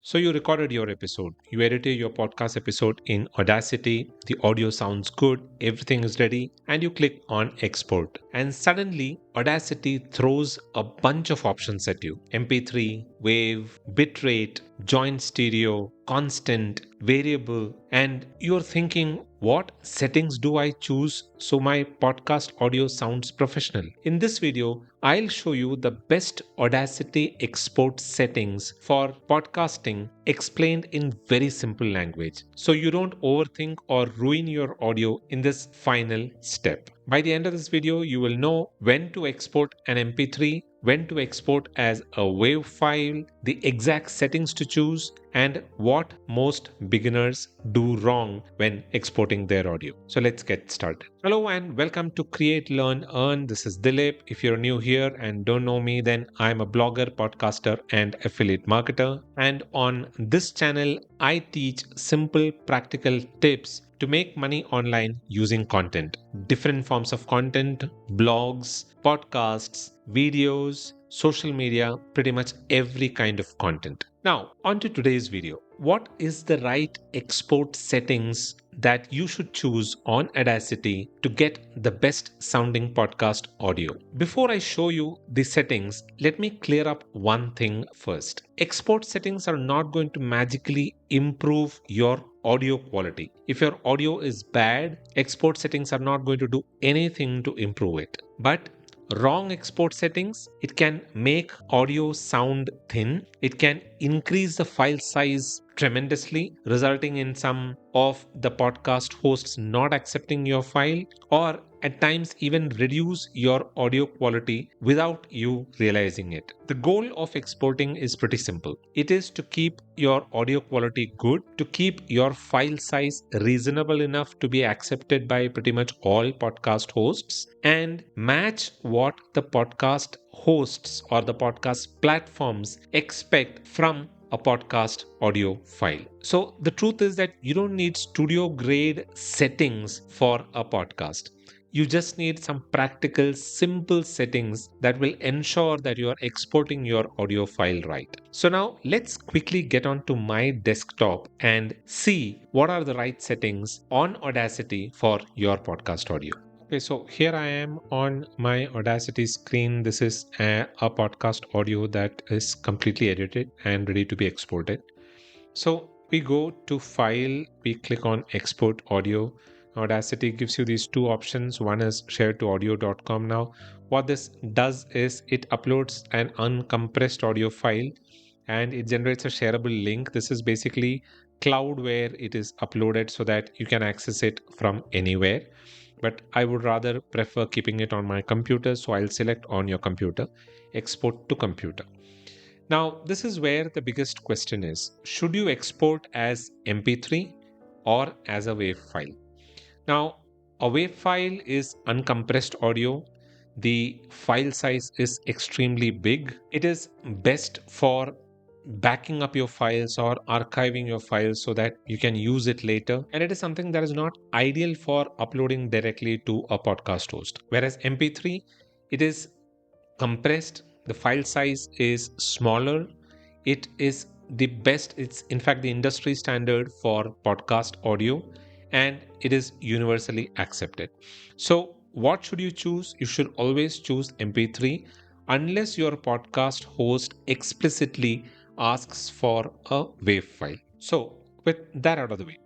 So you recorded your episode, you edited your podcast episode in Audacity, the audio sounds good, everything is ready, and you click on export. And suddenly Audacity throws a bunch of options at you. MP3, wave, bitrate, joint stereo, constant, variable, and you're thinking, what settings do I choose so my podcast audio sounds professional? In this video, I'll show you the best Audacity export settings for podcasting explained in very simple language so you don't overthink or ruin your audio in this final step. By the end of this video, you will know when to export an MP3, when to export as a WAV file, the exact settings to choose, and what most beginners do wrong when exporting their audio. So let's get started. Hello and welcome to Create, Learn, Earn. This is Dilip. If you're new here and don't know me, then I'm a blogger, podcaster, and affiliate marketer. And on this channel, I teach simple, practical tips to make money online using content. Different forms of content, blogs, podcasts, videos, social media, pretty much every kind of content. Now, on to today's video. What is the right export settings that you should choose on Audacity to get the best sounding podcast audio? Before I show you the settings, let me clear up one thing first. Export settings are not going to magically improve your audio quality. If your audio is bad, export settings are not going to do anything to improve it. But wrong export settings, it can make audio sound thin, it can increase the file size tremendously, resulting in some of the podcast hosts not accepting your file, or at times even reduce your audio quality without you realizing it. The goal of exporting is pretty simple. It is to keep your audio quality good, to keep your file size reasonable enough to be accepted by pretty much all podcast hosts, and match what the podcast hosts or the podcast platforms expect from a podcast audio file. So the truth is that you don't need studio grade settings for a podcast. You just need some practical, simple settings that will ensure that you are exporting your audio file right. So now let's quickly get onto my desktop and see what are the right settings on Audacity for your podcast audio. Okay, so here I am on my Audacity screen. This is a podcast audio that is completely edited and ready to be exported. So we go to File, we click on Export Audio. Audacity gives you these two options. One is share to audio.com. Now, what this does is it uploads an uncompressed audio file and it generates a shareable link. This is basically cloud where it is uploaded so that you can access it from anywhere. But I would rather prefer keeping it on my computer. So I'll select on your computer, export to computer. Now, this is where the biggest question is. Should you export as MP3 or as a WAV file? Now, a WAV file is uncompressed audio. The file size is extremely big. It is best for backing up your files or archiving your files so that you can use it later. And it is something that is not ideal for uploading directly to a podcast host. Whereas MP3, it is compressed, the file size is smaller, it is the best, it's in fact the industry standard for podcast audio, and it is universally accepted. So what should you choose? You should always choose MP3 unless your podcast host explicitly asks for a WAV file. So with that out of the way,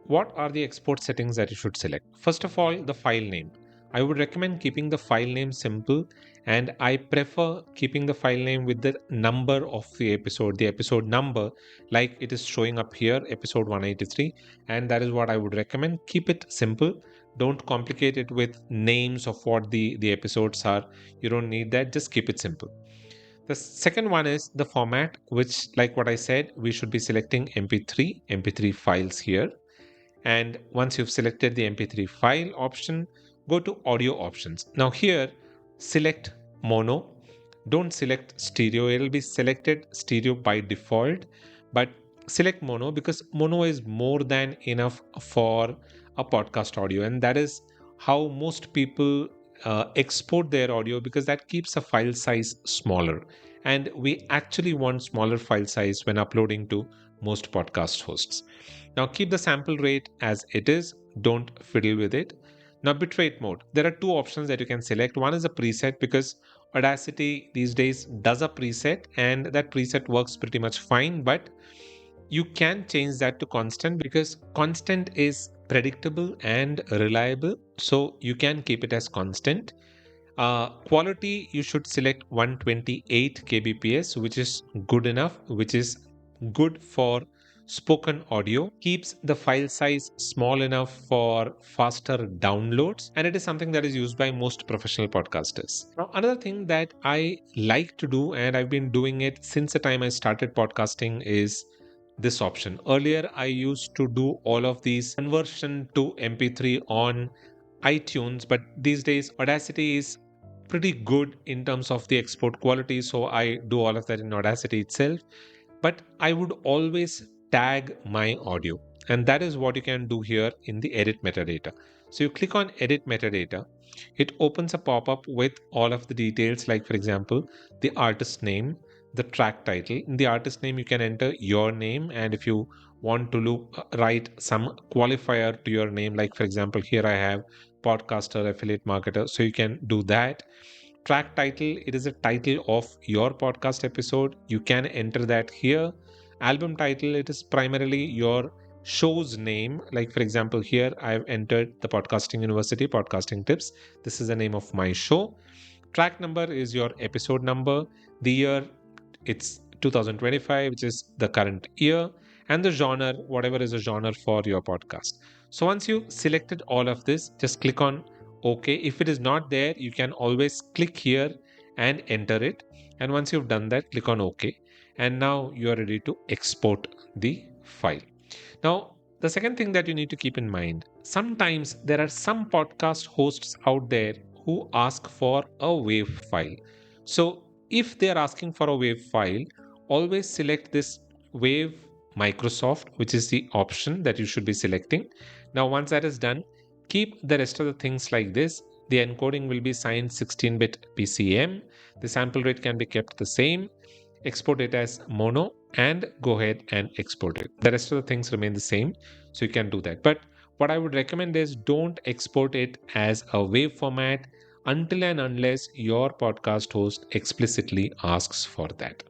what are the export settings that you should select? First of all, the file name. I would recommend keeping the file name simple, and I prefer keeping the file name with the number of the episode number, like it is showing up here, episode 183, and that is what I would recommend. Keep it simple. Don't complicate it with names of what the episodes are. You don't need that. Just keep it simple. The second one is the format, which, like what I said, we should be selecting MP3 files here. And once you've selected the MP3 file option, go to audio options. Now here, select mono. Don't select stereo. It'll be selected stereo by default, but select mono because mono is more than enough for a podcast audio. And that is how most people export their audio, because that keeps the file size smaller. and we actually want smaller file size when uploading to most podcast hosts. Now keep the sample rate as it is, don't fiddle with it. Now bitrate mode, there are two options that you can select. One is a preset, because Audacity these days does a preset and that preset works pretty much fine, but you can change that to constant because constant is predictable and reliable, so you can keep it as constant. Quality, you should select 128 kbps, which is good enough, which is good for spoken audio, keeps the file size small enough for faster downloads, and it is something that is used by most professional podcasters. Now, another thing that I like to do, and I've been doing it since the time I started podcasting, is this option. Earlier, I used to do all of these conversion to MP3 on iTunes, but these days Audacity is pretty good in terms of the export quality, so I do all of that in Audacity itself. But I would always tag my audio, and that is what you can do here in the edit metadata. So you click on edit metadata, it opens a pop-up with all of the details, like for example the artist name, the track title. In the artist name you can enter your name, and if you want to write some qualifier to your name, like for example here I have podcaster, affiliate marketer, so you can do that. Track title, it is a title of your podcast episode, you can enter that here. Album title, it is primarily your show's name, like for example here I've entered the Podcasting University Podcasting Tips, this is the name of my show. Track number is your episode number. The year, it's 2025, which is the current year. And the genre, whatever is a genre for your podcast. So once you selected all of this, just click on OK. If it is not there, you can always click here and enter it. And once you've done that, click on OK. And now you are ready to export the file. Now, the second thing that you need to keep in mind, sometimes there are some podcast hosts out there who ask for a WAV file. So, if they are asking for a WAV file, always select this WAV Microsoft, which is the option that you should be selecting. Now, once that is done, keep the rest of the things like this. The encoding will be signed 16-bit PCM. The sample rate can be kept the same. Export it as mono and go ahead and export it. The rest of the things remain the same, so you can do that. But what I would recommend is don't export it as a WAV format until and unless your podcast host explicitly asks for that.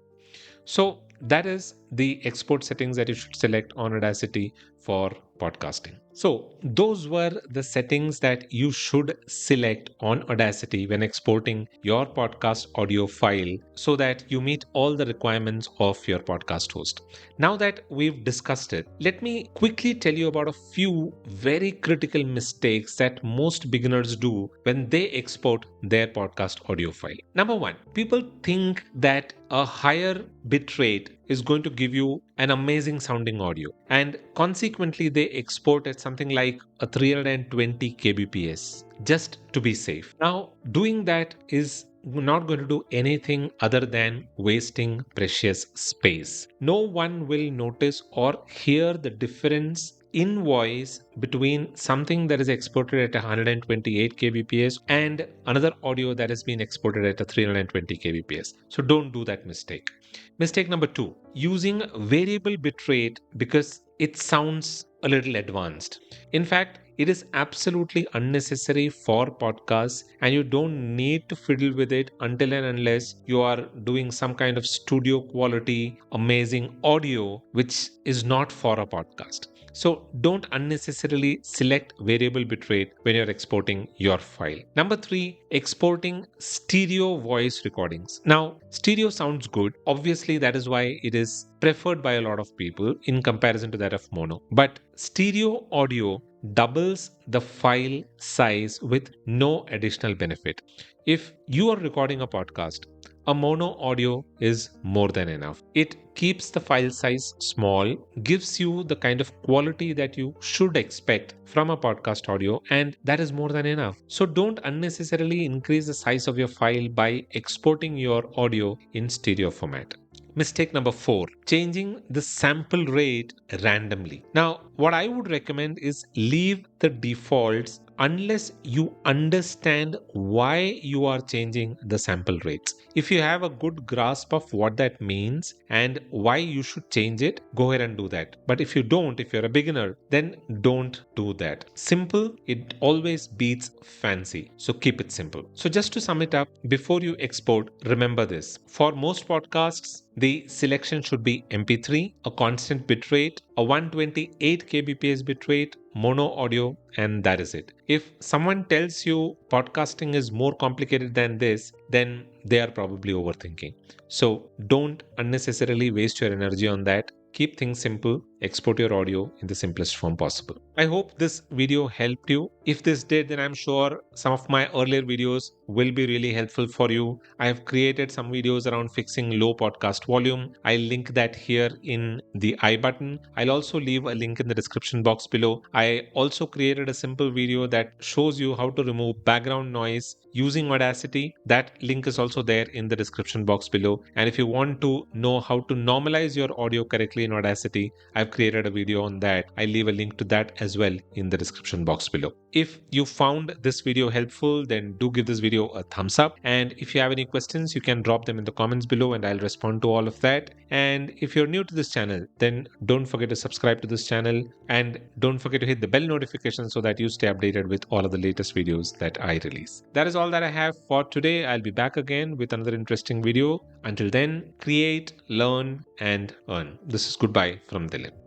So that is the export settings that you should select on Audacity for podcasting. So those were the settings that you should select on Audacity when exporting your podcast audio file so that you meet all the requirements of your podcast host. Now that we've discussed it, let me quickly tell you about a few very critical mistakes that most beginners do when they export their podcast audio file. Number one, people think that a higher bitrate is going to give you an amazing sounding audio, and consequently they export at something like a 320 kbps just to be safe. Now, doing that is not going to do anything other than wasting precious space. No one will notice or hear the difference in voice between something that is exported at 128 kbps and another audio that has been exported at a 320 kbps. So don't do that mistake. Mistake number two, using variable bitrate because it sounds a little advanced. In fact, it is absolutely unnecessary for podcasts, and you don't need to fiddle with it until and unless you are doing some kind of studio quality, amazing audio, which is not for a podcast. So don't unnecessarily select variable bitrate when you're exporting your file. Number three, exporting stereo voice recordings. Now, stereo sounds good. Obviously, that is why it is preferred by a lot of people in comparison to that of mono. But stereo audio doubles the file size with no additional benefit. If you are recording a podcast, a mono audio is more than enough. It keeps the file size small, gives you the kind of quality that you should expect from a podcast audio, and that is more than enough. So don't unnecessarily increase the size of your file by exporting your audio in stereo format. Mistake number four, changing the sample rate randomly. Now, what I would recommend is leave the the defaults unless you understand why you are changing the sample rates. If you have a good grasp of what that means and why you should change it, go ahead and do that. But if you don't, if you're a beginner, then don't do that. Simple, it always beats fancy. So keep it simple. So just to sum it up, before you export, remember this. For most podcasts, the selection should be MP3, a constant bitrate, a 128 kbps bitrate, mono audio, and that is it. If someone tells you podcasting is more complicated than this, then they are probably overthinking. So don't unnecessarily waste your energy on that. Keep things simple, export your audio in the simplest form possible. I hope this video helped you. If this did, then I'm sure some of my earlier videos will be really helpful for you. I have created some videos around fixing low podcast volume. I'll link that here in the I button. I'll also leave a link in the description box below. I also created a simple video that shows you how to remove background noise using Audacity. That link is also there in the description box below. And if you want to know how to normalize your audio correctly in Audacity, I've created a video on that. I'll leave a link to that as well in the description box below. If you found this video helpful, then do give this video a thumbs up. And if you have any questions, you can drop them in the comments below and I'll respond to all of that. And if you're new to this channel, then don't forget to subscribe to this channel and don't forget to hit the bell notification so that you stay updated with all of the latest videos that I release. That is all that I have for today. I'll be back again with another interesting video. Until then, create, learn, and earn. This is goodbye from Dilip.